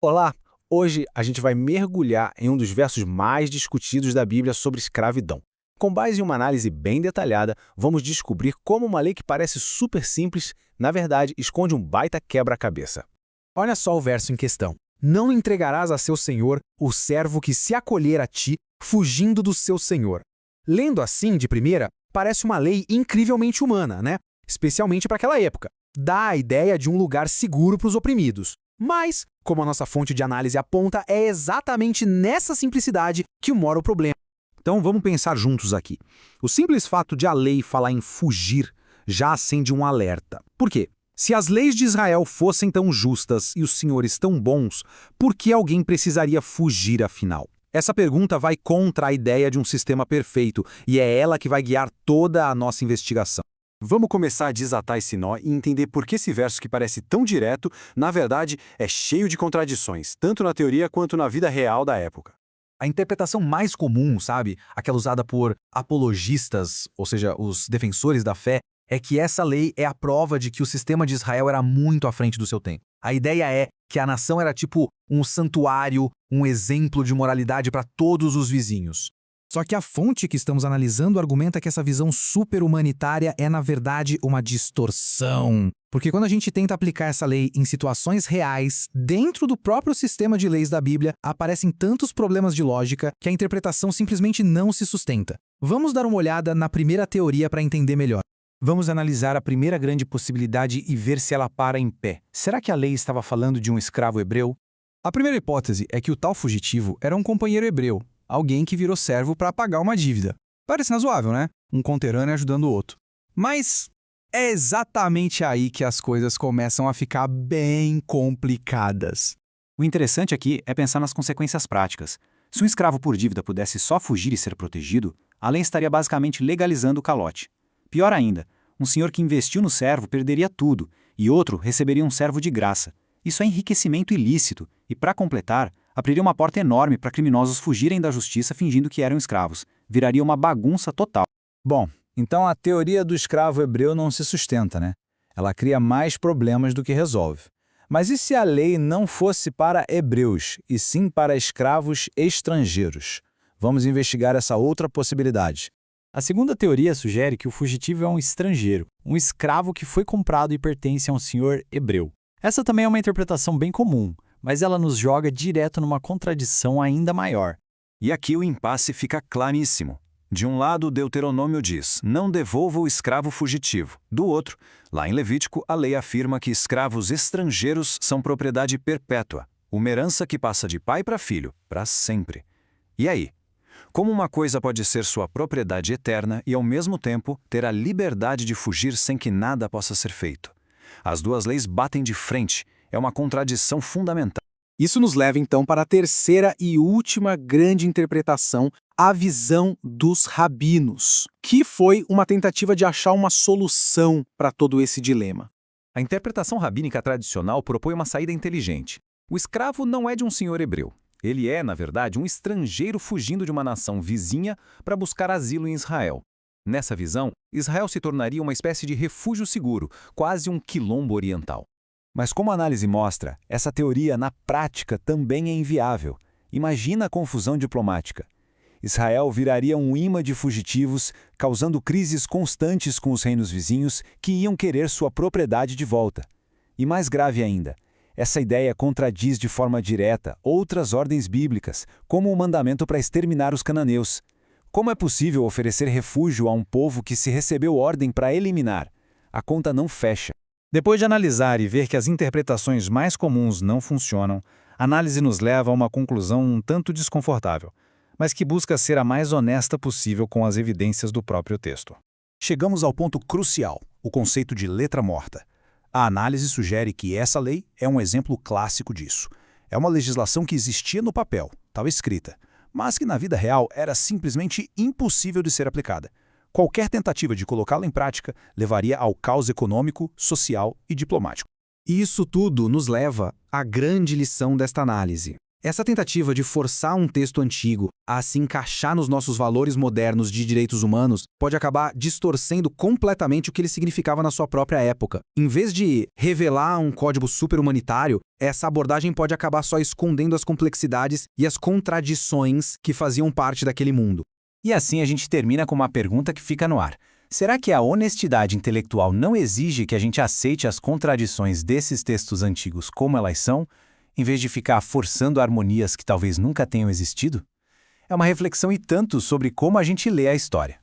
Olá! Hoje a gente vai mergulhar em um dos versos mais discutidos da Bíblia sobre escravidão. Com base em uma análise bem detalhada, vamos descobrir como uma lei que parece super simples, na verdade, esconde um baita quebra-cabeça. Olha só o verso em questão. Não entregarás a seu senhor o servo que se acolher a ti, fugindo do seu senhor. Lendo assim, de primeira, parece uma lei incrivelmente humana, né? Especialmente para aquela época. Dá a ideia de um lugar seguro para os oprimidos. Mas, como a nossa fonte de análise aponta, é exatamente nessa simplicidade que mora o problema. Então vamos pensar juntos aqui. O simples fato de a lei falar em fugir já acende um alerta. Por quê? Se as leis de Israel fossem tão justas e os senhores tão bons, por que alguém precisaria fugir afinal? Essa pergunta vai contra a ideia de um sistema perfeito e é ela que vai guiar toda a nossa investigação. Vamos começar a desatar esse nó e entender por que esse verso que parece tão direto, na verdade, é cheio de contradições, tanto na teoria quanto na vida real da época. A interpretação mais comum, sabe, aquela usada por apologistas, ou seja, os defensores da fé, é que essa lei é a prova de que o sistema de Israel era muito à frente do seu tempo. A ideia é que a nação era tipo um santuário, um exemplo de moralidade para todos os vizinhos. Só que a fonte que estamos analisando argumenta que essa visão super-humanitária é, na verdade, uma distorção. Porque quando a gente tenta aplicar essa lei em situações reais, dentro do próprio sistema de leis da Bíblia, aparecem tantos problemas de lógica que a interpretação simplesmente não se sustenta. Vamos dar uma olhada na primeira teoria para entender melhor. Vamos analisar a primeira grande possibilidade e ver se ela para em pé. Será que a lei estava falando de um escravo hebreu? A primeira hipótese é que o tal fugitivo era um companheiro hebreu, alguém que virou servo para pagar uma dívida. Parece razoável, né? Um conterrâneo ajudando o outro. Mas é exatamente aí que as coisas começam a ficar bem complicadas. O interessante aqui é pensar nas consequências práticas. Se um escravo por dívida pudesse só fugir e ser protegido, a lei estaria basicamente legalizando o calote. Pior ainda, um senhor que investiu no servo perderia tudo, e outro receberia um servo de graça. Isso é enriquecimento ilícito, e para completar, abriria uma porta enorme para criminosos fugirem da justiça fingindo que eram escravos. Viraria uma bagunça total. Bom, então a teoria do escravo hebreu não se sustenta, né? Ela cria mais problemas do que resolve. Mas e se a lei não fosse para hebreus, e sim para escravos estrangeiros? Vamos investigar essa outra possibilidade. A segunda teoria sugere que o fugitivo é um estrangeiro, um escravo que foi comprado e pertence a um senhor hebreu. Essa também é uma interpretação bem comum, mas ela nos joga direto numa contradição ainda maior. E aqui o impasse fica claríssimo. De um lado, Deuteronômio diz, não devolva o escravo fugitivo. Do outro, lá em Levítico, a lei afirma que escravos estrangeiros são propriedade perpétua, uma herança que passa de pai para filho, para sempre. E aí? Como uma coisa pode ser sua propriedade eterna e, ao mesmo tempo, ter a liberdade de fugir sem que nada possa ser feito? As duas leis batem de frente. É uma contradição fundamental. Isso nos leva então para a terceira e última grande interpretação, a visão dos rabinos, que foi uma tentativa de achar uma solução para todo esse dilema. A interpretação rabínica tradicional propõe uma saída inteligente. O escravo não é de um senhor hebreu. Ele é, na verdade, um estrangeiro fugindo de uma nação vizinha para buscar asilo em Israel. Nessa visão, Israel se tornaria uma espécie de refúgio seguro, quase um quilombo oriental. Mas como a análise mostra, essa teoria na prática também é inviável. Imagina a confusão diplomática. Israel viraria um imã de fugitivos, causando crises constantes com os reinos vizinhos que iam querer sua propriedade de volta. E mais grave ainda, essa ideia contradiz de forma direta outras ordens bíblicas, como o mandamento para exterminar os cananeus. Como é possível oferecer refúgio a um povo que se recebeu ordem para eliminar? A conta não fecha. Depois de analisar e ver que as interpretações mais comuns não funcionam, a análise nos leva a uma conclusão um tanto desconfortável, mas que busca ser a mais honesta possível com as evidências do próprio texto. Chegamos ao ponto crucial, o conceito de letra morta. A análise sugere que essa lei é um exemplo clássico disso. É uma legislação que existia no papel, estava escrita, mas que na vida real era simplesmente impossível de ser aplicada. Qualquer tentativa de colocá-la em prática levaria ao caos econômico, social e diplomático. E isso tudo nos leva à grande lição desta análise. Essa tentativa de forçar um texto antigo a se encaixar nos nossos valores modernos de direitos humanos pode acabar distorcendo completamente o que ele significava na sua própria época. Em vez de revelar um código super-humanitário, essa abordagem pode acabar só escondendo as complexidades e as contradições que faziam parte daquele mundo. E assim a gente termina com uma pergunta que fica no ar. Será que a honestidade intelectual não exige que a gente aceite as contradições desses textos antigos como elas são, em vez de ficar forçando harmonias que talvez nunca tenham existido? É uma reflexão e tanto sobre como a gente lê a história.